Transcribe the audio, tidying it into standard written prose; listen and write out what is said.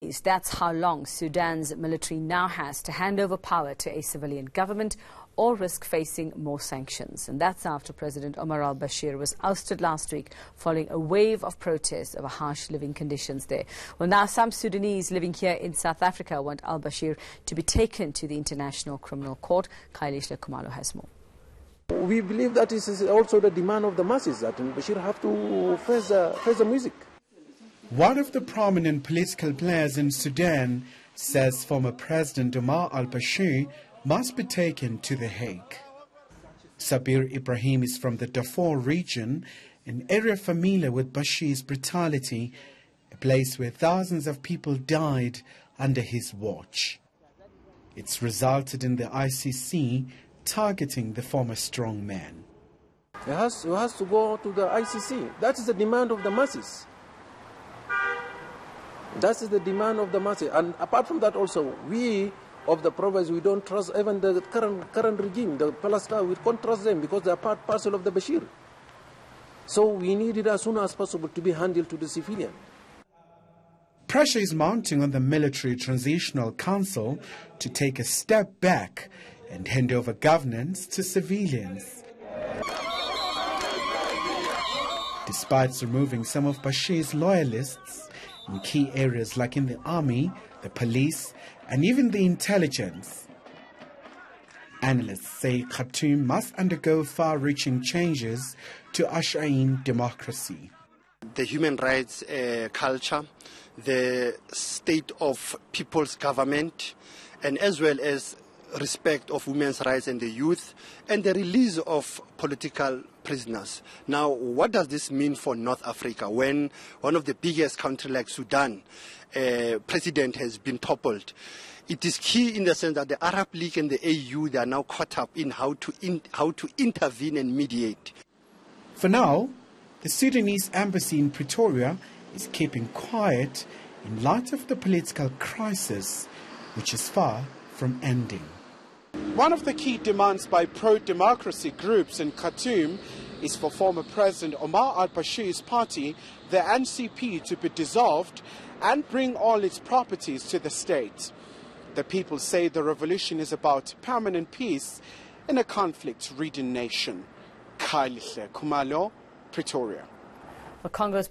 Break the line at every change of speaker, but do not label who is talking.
That's how long Sudan's military now has to hand over power to a civilian government or risk facing more sanctions. And that's after President Omar al-Bashir was ousted last week following a wave of protests over harsh living conditions there. Well, now some Sudanese living here in South Africa want al-Bashir to be taken to the International Criminal Court. Kailishle Kumalo has more.
We believe that this is also the demand of the masses, that Bashir have to face the music.
One of the prominent political players in Sudan says former President Omar al-Bashir must be taken to The Hague. Sabir Ibrahim is from the Darfur region, an area familiar with Bashir's brutality, a place where thousands of people died under his watch. It's resulted in the ICC targeting the former strongman.
He has to go to the ICC. That is the demand of the masses. That is the demand of the masses. And apart from that also, we of the province, we don't trust even the current regime, the Palestine, we can't trust them because they are parcel of the Bashir. So we need it as soon as possible to be handled to the civilian.
Pressure is mounting on the Military Transitional Council to take a step back and hand over governance to civilians. Despite removing some of Bashir's loyalists in key areas like in the army, the police, and even the intelligence, analysts say Khartoum must undergo far-reaching changes to usher in democracy.
The human rights culture, the state of people's government, and as well as respect of women's rights and the youth, and the release of political prisoners. Now, what does this mean for North Africa when one of the biggest countries like Sudan, president has been toppled? It is key in the sense that the Arab League and the AU, they are now caught up in how to intervene and mediate.
For now, the Sudanese embassy in Pretoria is keeping quiet in light of the political crisis, which is far from ending. One of the key demands by pro-democracy groups in Khartoum is for former President Omar al-Bashir's party, the NCP, to be dissolved and bring all its properties to the state. The people say the revolution is about permanent peace in a conflict-ridden nation. Kailishle Kumalo, Pretoria.
Congo's